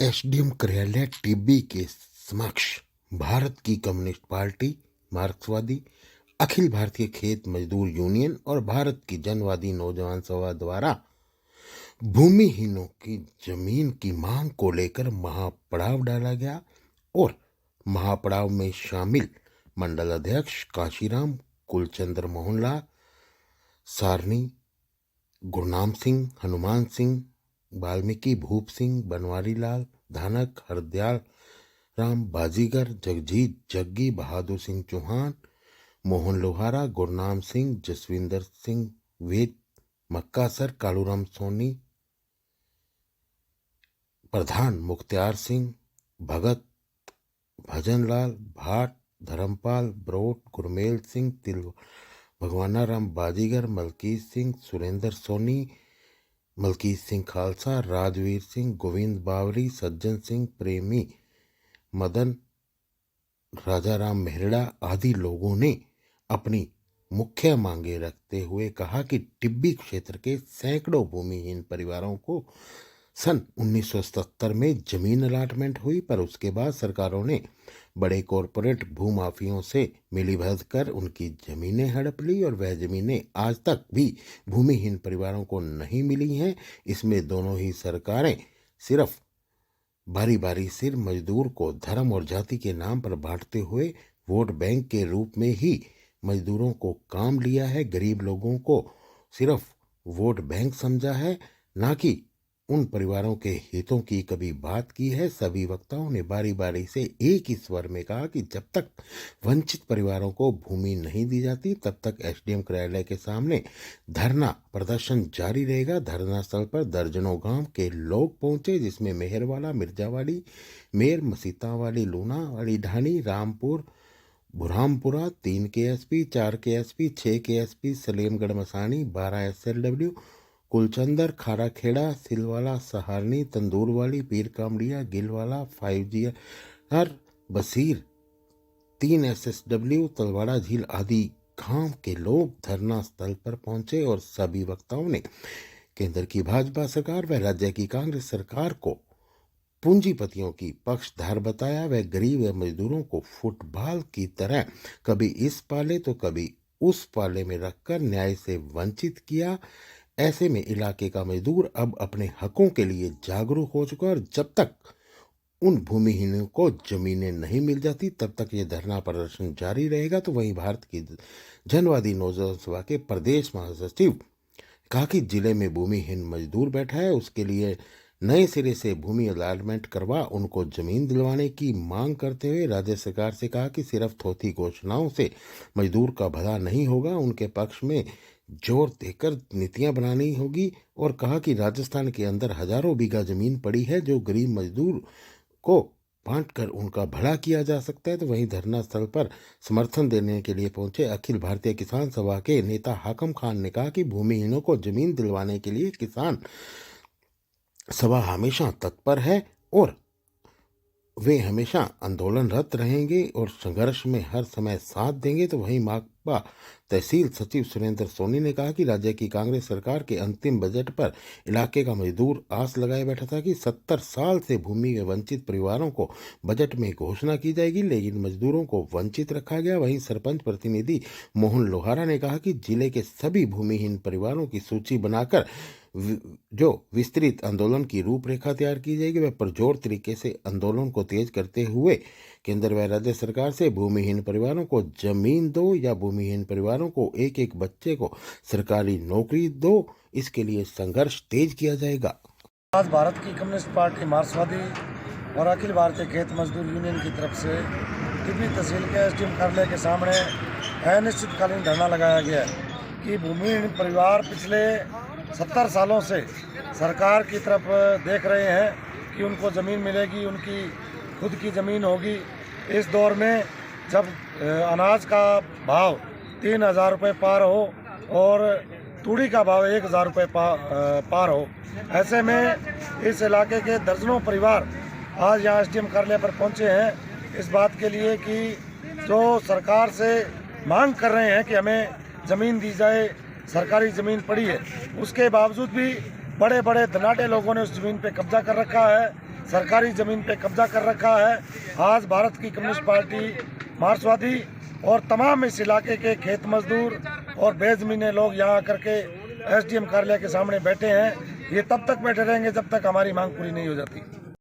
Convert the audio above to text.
SDM कार्यालय टिब्बी के समक्ष भारत की कम्युनिस्ट पार्टी, मार्क्सवादी, अखिल भारतीय खेत मजदूर यूनियन और भारत की जनवादी नौजवान सभा द्वारा भूमिहीनों की जमीन की मांग को लेकर महापड़ाव डाला गया और महापड़ाव में शामिल मंडल अध्यक्ष काशीराम, कुलचंद्र मोहनलाल, सारनी, गुरनाम सिंह, हनुमान सिंह, वाल्मीकि, भूप सिंह, बनवारी लाल, धानक, हरदयाल राम, बाजीगर, जगजीत जग्गी, बहादुर सिंह चौहान, मोहन लोहारा, गुरनाम सिंह, जसविंदर सिंह वेद, मक्का सर, कालूराम सोनी, प्रधान मुख्तियार सिंह भगत, भजनलाल भाट, धर्मपाल ब्रोट, गुरमेल सिंह तिल, भगवाना राम बाजीगर, मलकीत सिंह, सुरेंद्र सोनी, मलकीत सिंह खालसा, राजवीर सिंह, गोविंद बावरी, सज्जन सिंह प्रेमी, मदन, राजाराम मेहरा आदि लोगों ने अपनी मुख्य मांगे रखते हुए कहा कि टिब्बी क्षेत्र के सैकड़ों भूमिहीन परिवारों को सन 1970 में जमीन अलाटमेंट हुई, पर उसके बाद सरकारों ने बड़े कॉरपोरेट भूमाफियों से मिलीभगत कर उनकी जमीनें हड़प ली और वह जमीनें आज तक भी भूमिहीन परिवारों को नहीं मिली हैं। इसमें दोनों ही सरकारें सिर्फ बारी बारी सिर मजदूर को धर्म और जाति के नाम पर बांटते हुए वोट बैंक के रूप में ही मजदूरों को काम लिया है। गरीब लोगों को सिर्फ वोट बैंक समझा है, ना कि उन परिवारों के हितों की कभी बात की है। सभी वक्ताओं ने बारी बारी से एक ही स्वर में कहा कि जब तक वंचित परिवारों को भूमि नहीं दी जाती तब तक एसडीएम कार्यालय के सामने धरना प्रदर्शन जारी रहेगा। धरना स्थल पर दर्जनों गांव के लोग पहुंचे, जिसमें मेहरवाला, मिर्जावाली, मेर, Masitawali, Lunawali, Dhani, Rampur, Burhampura, 3 KSP, 4 KSP, 6 KSP, Salemgarh Masani, 12 SLW, Kulchandar, Kharakhera, Silwala, Saharni, Tandurwali, Pir Kamadia, गिलवाला, 5GR, बसीर, 3 एसएसडब्ल्यू, तलवाड़ा झील आदि गांव के लोग धरना स्थल पर पहुंचे और सभी वक्ताओं ने केंद्र की भाजपा सरकार व राज्य की कांग्रेस सरकार को पूंजीपतियों की पक्षधार बताया। वह गरीब व मजदूरों को फुटबॉल की तरह कभी इस पाले तो कभी उस पाले में रखकर न्याय से वंचित किया। ऐसे में इलाके का मजदूर अब अपने हकों के लिए जागरूक हो चुका और जब तक उन भूमिहीनों को जमीनें नहीं मिल जाती तब तक ये धरना प्रदर्शन जारी रहेगा। तो वहीं भारत की जनवादी नौजवान सभा के प्रदेश महासचिव कहा कि जिले में भूमिहीन मजदूर बैठा है, उसके लिए नए सिरे से भूमि अलाटमेंट करवा उनको जमीन दिलवाने की मांग करते हुए राज्य सरकार से कहा कि सिर्फ थोथी घोषणाओं से मजदूर का भला नहीं होगा, उनके पक्ष में जोर देकर नीतियां बनानी होगी। और कहा कि राजस्थान के अंदर हजारों बीघा जमीन पड़ी है जो गरीब मजदूर को बांटकर उनका भला किया जा सकता है। तो वहीं धरना स्थल पर समर्थन देने के लिए पहुंचे अखिल भारतीय किसान सभा के नेता हाकम खान ने कहा कि भूमिहीनों को जमीन दिलवाने के लिए किसान सभा हमेशा तत्पर है और वे हमेशा आंदोलनरत रहेंगे और संघर्ष में हर समय साथ देंगे। तो वहीं माकपा तहसील सचिव सुरेंद्र सोनी ने कहा कि राज्य की कांग्रेस सरकार के अंतिम बजट पर इलाके का मजदूर आस लगाए बैठा था कि 70 साल से भूमि के वंचित परिवारों को बजट में घोषणा की जाएगी, लेकिन मजदूरों को वंचित रखा गया। वहीं सरपंच प्रतिनिधि मोहन लोहारा ने कहा कि जिले के सभी भूमिहीन परिवारों की सूची बनाकर जो विस्तृत आंदोलन की रूपरेखा तैयार की जाएगी, वह पुरजोर तरीके से आंदोलन को तेज करते हुए केंद्र व राज्य सरकार से भूमिहीन परिवारों को जमीन दो या भूमिहीन परिवारों को एक एक बच्चे को सरकारी नौकरी दो, इसके लिए संघर्ष तेज किया जाएगा। आज भारत की कम्युनिस्ट पार्टी मार्क्सवादी और अखिल भारतीय खेत मजदूर यूनियन की तरफ से टिब्बी तहसील के एसडीएम कार्यालय के सामने अनिश्चितकालीन धरना लगाया गया है कि भूमिहीन परिवार पिछले 70 सालों से सरकार की तरफ देख रहे हैं कि उनको ज़मीन मिलेगी, उनकी खुद की ज़मीन होगी। इस दौर में जब अनाज का भाव 3000 रुपये पार हो और तूड़ी का भाव 1000 रुपये पार हो, ऐसे में इस इलाके के दर्जनों परिवार आज यहाँ एसडीएम कार्यालय पर पहुँचे हैं इस बात के लिए कि जो सरकार से मांग कर रहे हैं कि हमें ज़मीन दी जाए, सरकारी ज़मीन पड़ी है, उसके बावजूद भी बड़े बड़े धनाटे लोगों ने उस ज़मीन पे कब्जा कर रखा है। सरकारी ज़मीन पे कब्जा कर रखा है। आज भारत की कम्युनिस्ट पार्टी मार्क्सवादी और तमाम इस इलाके के खेत मजदूर और बेज़मीने लोग यहाँ आकर के एसडीएम कार्यालय के सामने बैठे हैं। ये तब तक बैठे रहेंगे जब तक हमारी मांग पूरी नहीं हो जाती।